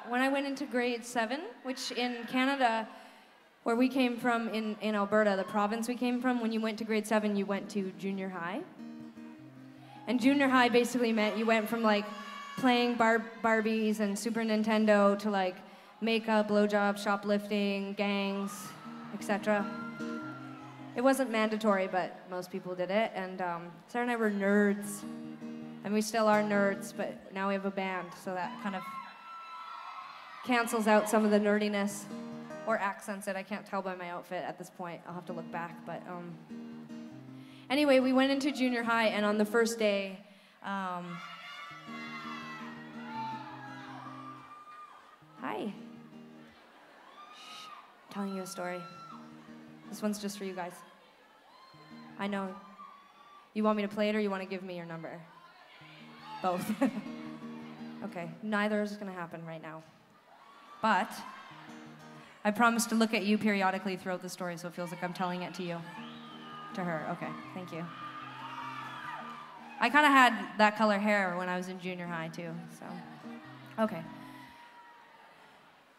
When I went into grade 7, which in Canada, where we came from in Alberta, the province we came from, when you went to grade 7, you went to junior high. And junior high basically meant you went from like playing Barbies and Super Nintendo to like makeup, blowjobs, shoplifting, gangs, etc. It wasn't mandatory, but most people did it. And Sarah and I were nerds. And we still are nerds, but now we have a band, so that kind of cancels out some of the nerdiness, or accents it. I can't tell by my outfit at this point. I'll have to look back, but anyway, we went into junior high, and on the first day, hi. Shh, I'm telling you a story. This one's just for you guys. I know. You want me to play it, or you want to give me your number? Both. Okay, neither is gonna happen right now. But I promise to look at you periodically throughout the story, so it feels like I'm telling it to you. To her, okay, thank you. I kind of had that color hair when I was in junior high too, so. Okay.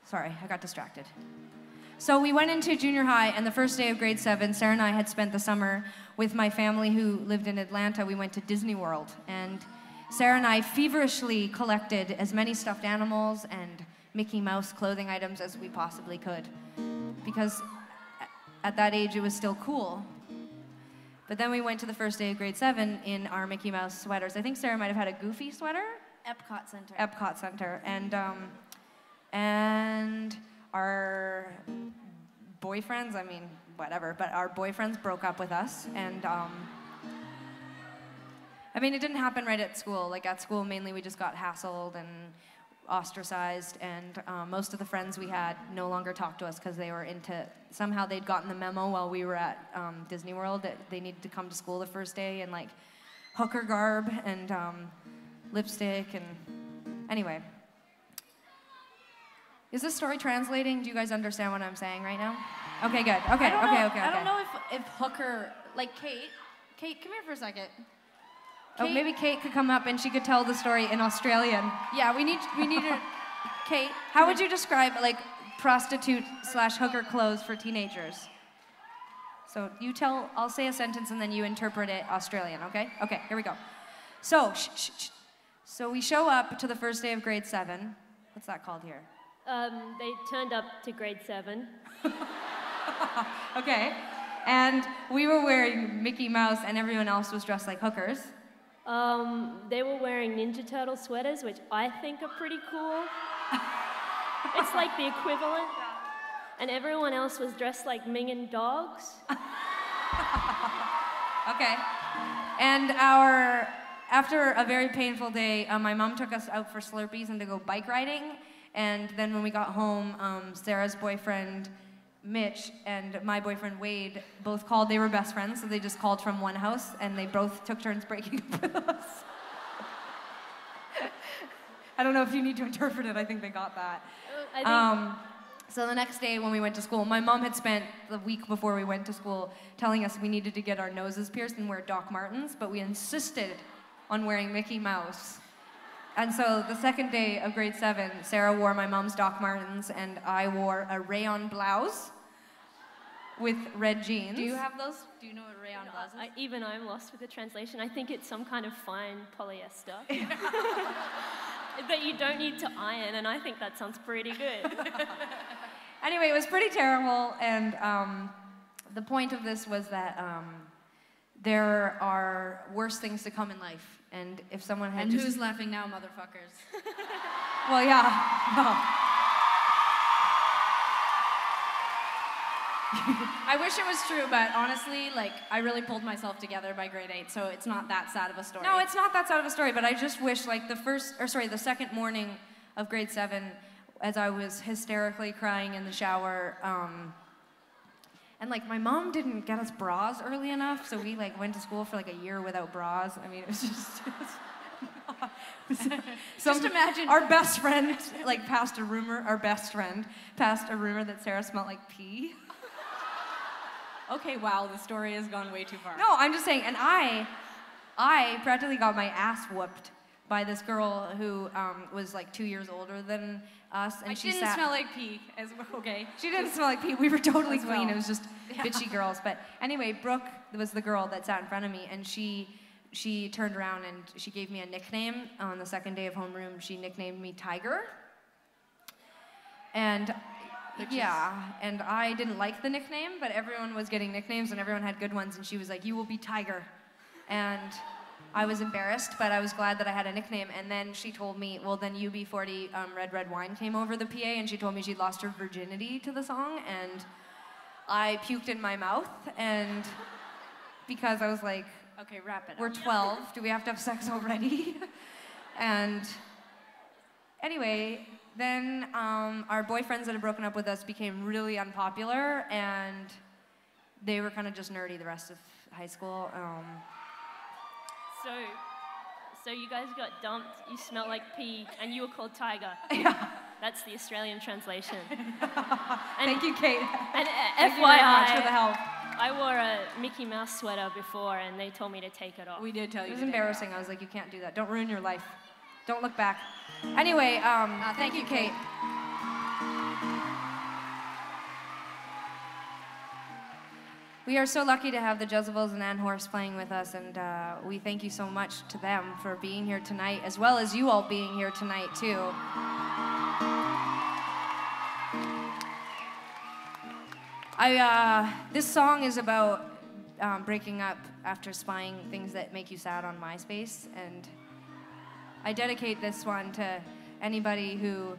Sorry, I got distracted. So we went into junior high, and the first day of grade 7, Sarah and I had spent the summer with my family who lived in Atlanta. We went to Disney World, and Sarah and I feverishly collected as many stuffed animals and Mickey Mouse clothing items as we possibly could, because at that age it was still cool. But then we went to the first day of grade 7 in our Mickey Mouse sweaters. I think Sarah might have had a Goofy sweater? Epcot Center. Epcot Center. And our boyfriends, I mean, whatever, but our boyfriends broke up with us, and I mean, it didn't happen right at school. Like at school, mainly we just got hassled and ostracized, and most of the friends we had no longer talked to us because they were into, somehow they'd gotten the memo while we were at Disney World that they needed to come to school the first day in like hooker garb and lipstick, and anyway. Is this story translating? Do you guys understand what I'm saying right now? Okay, good. Okay. I don't know if hooker, like Kate, come here for a second. Oh, maybe Kate could come up and she could tell the story in Australian. Yeah, we need her. Kate, how would you describe like prostitute/hooker clothes for teenagers? So you tell, I'll say a sentence and then you interpret it Australian, okay? Okay, here we go. So, So we show up to the first day of grade 7. What's that called here? They turned up to grade 7. Okay, and we were wearing Mickey Mouse and everyone else was dressed like hookers. They were wearing Ninja Turtle sweaters, which I think are pretty cool. It's like the equivalent. And everyone else was dressed like minging dogs. Okay. And after a very painful day, my mom took us out for Slurpees and to go bike riding. And then when we got home, Sarah's boyfriend, Mitch, and my boyfriend, Wade, both called. They were best friends, so they just called from one house, and they both took turns breaking up with us. I don't know if you need to interpret it. I think they got that. So the next day when we went to school, my mom had spent the week before we went to school telling us we needed to get our noses pierced and wear Doc Martens, but we insisted on wearing Mickey Mouse. And so the second day of grade 7, Sarah wore my mom's Doc Martens, and I wore a rayon blouse with red jeans. Do you have those? Do you know what rayon blouse is? Even I'm lost with the translation. I think it's some kind of fine polyester that you don't need to iron, and I think that sounds pretty good. Anyway, it was pretty terrible, and the point of this was that there are worse things to come in life, and if someone had who's laughing now, motherfuckers? Well, yeah. No. I wish it was true, but honestly, like, I really pulled myself together by grade 8, so it's not that sad of a story. No, it's not that sad of a story, but I just wish, like, the second morning of grade 7, as I was hysterically crying in the shower, and, like, my mom didn't get us bras early enough, so we, like, went to school for, like, a year without bras. I mean, it was just... Just imagine... Our best friend, like, passed a rumor that Sarah smelled like pee. Okay, wow, the story has gone way too far. No, I'm just saying, and I practically got my ass whooped by this girl who was like 2 years older than us, and she didn't smell like pee, as okay. She didn't smell like pee. We were totally As well. clean. It was just bitchy girls. But anyway, Brooke was the girl that sat in front of me, and she turned around and she gave me a nickname. On the second day of homeroom, she nicknamed me Tiger. And and I didn't like the nickname, but everyone was getting nicknames and everyone had good ones, and she was like, "You will be Tiger." And I was embarrassed, but I was glad that I had a nickname. And then she told me, well, then UB40 Red Wine came over the PA, and she told me she'd lost her virginity to the song, and I puked in my mouth, and because I was like, okay, wrap it up. We're 12, do we have to have sex already? And anyway, then our boyfriends that had broken up with us became really unpopular, and they were kind of just nerdy the rest of high school. So you guys got dumped, you smelled like pee, and you were called Tiger. Yeah. That's the Australian translation. Thank you, Kate. And Thank you very much for the FYI, help. I wore a Mickey Mouse sweater before, and they told me to take it off. We did tell you. It was to take embarrassing. I was like, you can't do that. Don't ruin your life. Don't look back. Anyway, thank you, Kate. We are so lucky to have the Jezebels and Ann Horse playing with us, and we thank you so much to them for being here tonight, as well as you all being here tonight, too. This song is about breaking up after spying things that make you sad on MySpace, and I dedicate this one to anybody who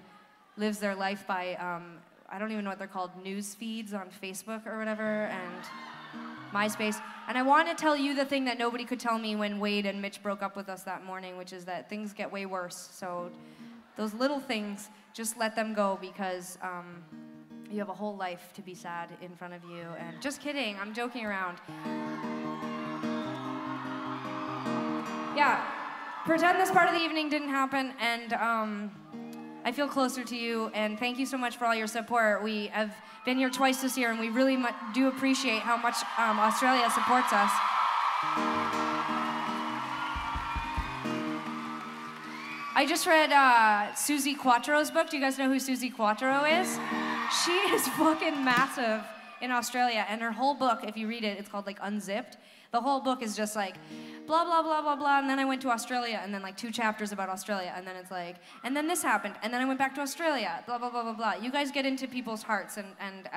lives their life by, I don't even know what they're called, news feeds on Facebook or whatever, and MySpace. And I want to tell you the thing that nobody could tell me when Wade and Mitch broke up with us that morning, which is that things get way worse. So those little things, just let them go, because you have a whole life to be sad in front of you. And just kidding, I'm joking around. Yeah, pretend this part of the evening didn't happen, and I feel closer to you, and thank you so much for all your support. We have been here twice this year, and we really do appreciate how much Australia supports us. I just read Susie Quattro's book. Do you guys know who Susie Quattro is? She is fucking massive in Australia, and her whole book, if you read it, it's called like Unzipped. The whole book is just like blah, blah, blah, blah, blah, and then I went to Australia, and then like 2 chapters about Australia, and then it's like, and then this happened, and then I went back to Australia, blah, blah, blah, blah, blah. You guys get into people's hearts, and